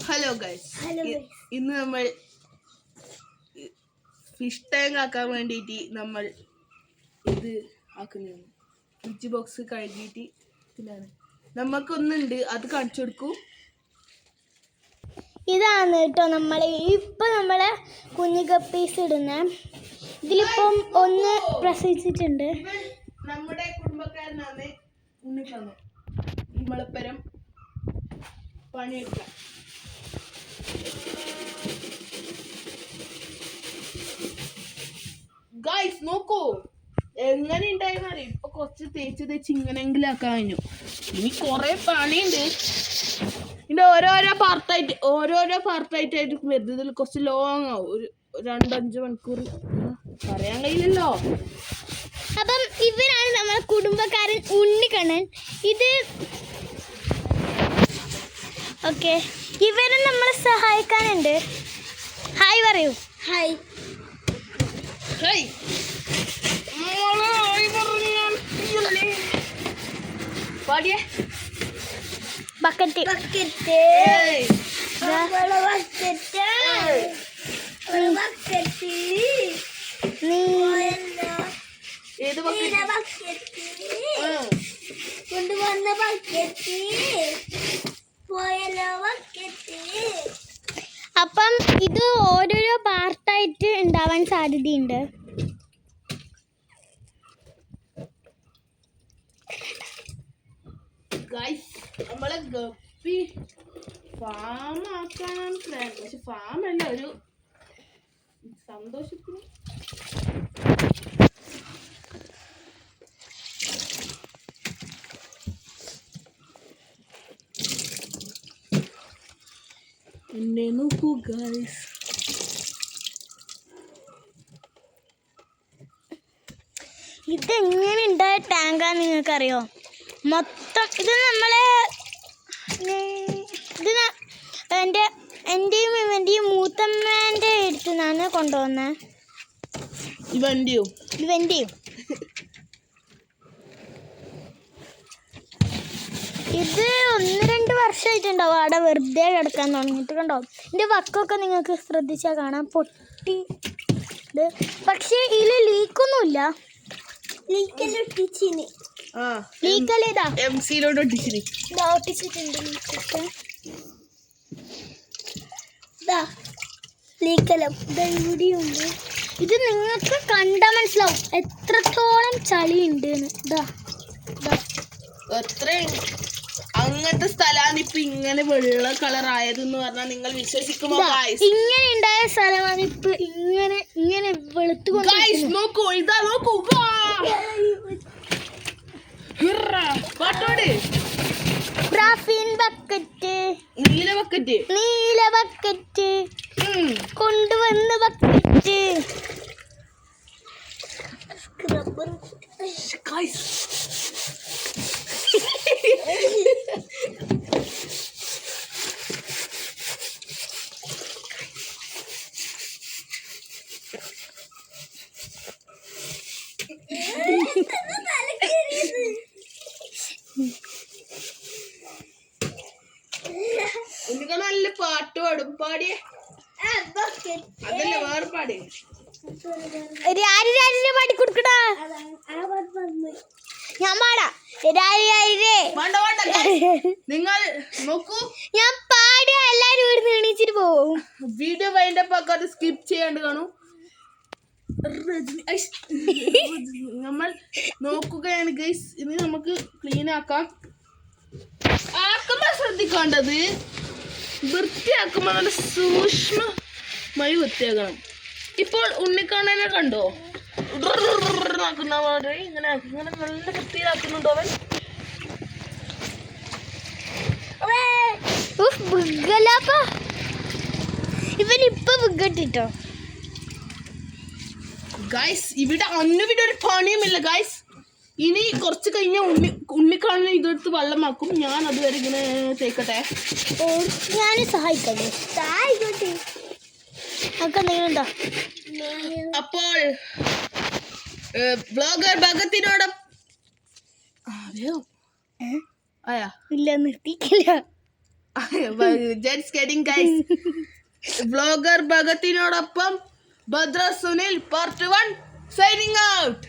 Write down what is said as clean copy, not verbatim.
Hello guys, ഇന്ന് നമ്മൾ fish tank ആക്കാൻ വേണ്ടിയിട്ട് നമ്മൾ ഇത് ആക്കുന്നു. ഫ്രിഡ്ജ് ബോക്സ് കഴുകിയിട്ട് ഇതിലാണ് നമുക്കൊന്നുണ്ട്, അത് കാണിച്ചു കൊടുക്കൂ. ഇതാണ് കേട്ടോ നമ്മളെ കുഞ്ഞു കപ്പീസ് ഇടുന്ന. ഇതിലിപ്പം ഒന്ന് പ്രസവിച്ചിട്ടുണ്ട്. നമ്മുടെ കുടുംബക്കാരനാണ് ഉണ്ണിക്കണ്ണൻ. നമ്മളെപ്പരം പണിയെടുക്കാം. ഗൈസ് നോക്കൂ എങ്ങനെ ഉണ്ടായിരുന്നറിയ. ഇപ്പൊ കുറച്ച് തേച്ച് ഇങ്ങനെങ്കിലും ആക്കാൻ കഴിഞ്ഞു. ഇനി കൊറേ പണിയുണ്ട്. ഇതിന്റെ ഓരോരോ പാർട്ടായിട്ട് വരുന്നതിൽ കുറച്ച് ലോങ് ആവും. ഒരു 2-5 മണിക്കൂർ പറയാൻ കഴിയില്ലല്ലോ. അപ്പം ഇവരാണ് നമ്മളെ കുടുംബക്കാരൻ ഉണ്ണിക്കണ്ണൻ. ഇത് ഓക്കെ, ഇവരും നമ്മളെ സഹായിക്കാനുണ്ട്. ഹായ് പറയൂ. ഹായ്. ബക്കറ്റ് കൊണ്ടുവന്ന ബക്കറ്റ് പോയല്ലോ ബക്കറ്റ്. അപ്പം ഇത് ഓരോരോ പാർട്ടായിട്ട് ഉണ്ടാവാൻ സാധ്യതയുണ്ട്. നമ്മളെ ഗപ്പി ഫാം ആക്കാനാണ് പ്ലാൻ. പക്ഷെ ഫാം അല്ല, ഒരു സന്തോഷത്തിന്. എന്നെ നോക്കൂ ഗൈസ്. ഇതെങ്ങനെ ഉണ്ടായ ടാങ്കാന്ന് നിങ്ങൾക്കറിയോ? മൊത്തം ഇത് എൻ്റെയും ഇവൻ്റെയും മൂത്തമ്മേൻ്റെ അടുത്ത് നിന്നാണ് കൊണ്ടുവന്നത്. ഇവൻ്റെയും ഇത് 1-2 വർഷമായിട്ടുണ്ടാവും അവിടെ വെറുതെ കിടക്കാൻ തുടങ്ങിയിട്ട്. കണ്ടോ, എൻ്റെ വക്കൊക്കെ നിങ്ങൾക്ക് ശ്രദ്ധിച്ചാൽ കാണാം, പൊട്ടി ഇത്. പക്ഷേ ഇതിൽ ലീക്കൊന്നുമില്ല. ലീക്കലൊട്ടിച്ചിന് ലീക്കല്ലേതാ MC-ലോട്ട് ഒട്ടിച്ചിന്. ഒട്ടിച്ചിട്ടുണ്ട് ലീക്കൊക്കെ. ലീക്കലം ഇവിടെയുണ്ട്. ഇത് നിങ്ങൾക്ക് കണ്ടാൽ മനസ്സിലാവും എത്രത്തോളം ചളിയുണ്ട്. അങ്ങനത്തെ സ്ഥലമാണ് ഇപ്പൊ ഇങ്ങനെ വെള്ള കളർ ആയതെന്ന് പറഞ്ഞാൽ നിങ്ങൾ വിശ്വസിക്കുമോ? ഇങ്ങനെ ഉണ്ടായ സ്ഥലമാണ് ഇപ്പൊ ഇങ്ങനെ വെളുത്തുകൊണ്ട്. നോക്കൂ, ഇതാ നോക്കൂ. പാട്ടോട് ഗ്രാഫീൻ ബക്കറ്റ്, നീല ബക്കറ്റ് കൊണ്ടുവന്ന ബക്കറ്റ്. എനിക്ക് നല്ല പാട്ട് പാടും. പാടിയേ അതല്ല, വേറെ പാടിയേ. പാടി കൊടുക്കടാ. ഞാൻ പാടാ. നിങ്ങൾ നോക്കൂ, ഞാൻ പാടുക, എല്ലാരും ഇവിടെ എണീച്ചിട്ട് പോവും. വീഡിയോ വൈൻഡപ്പ് ആക്കാതെ സ്കിപ്പ് ചെയ്യാണ്ട് കാണൂ. നമ്മൾ നോക്കുകയാണ് ഗൈസ്. ഇനി നമുക്ക് ക്ലീൻ ആക്കാം. ആക്കുമ്പോൾ ശ്രദ്ധിക്കേണ്ടത്, വൃത്തിയാക്കുമ്പോൾ നല്ല സൂക്ഷ്മമായി വൃത്തിയാക്കണം. ഇപ്പോൾ ഉണ്ണിക്കണ്ണനെ കണ്ടോ, ഇങ്ങനെ നല്ല വൃത്തിയാക്കുന്നുണ്ടോ അവൻ? ഇവനിപ്പൊ വിഗട്ടിട്ടോ ഗൈസ്. ഇവിടെ ഒരു പണിയുമില്ല ഗൈസ്. ഇനി കുറച്ച് കഴിഞ്ഞ ഉണ്ണിക്കണ്ണനെ ഇതെടുത്ത് വെള്ളമാക്കും. ഞാൻ അതുവരെ ഇങ്ങനെ തേക്കട്ടെ. ഞാൻ സഹായിക്കട്ടെ. എന്തെങ്കിലും. അപ്പോൾ ബ്ലോഗർ ഭഗത്തിനോടൊപ്പം ഇല്ല, നിർത്തിക്കില്ല. Just kidding guys. വ്ലോഗർ ഭഗത്തിനോടൊപ്പം Bhadra Sunil part 1 signing out.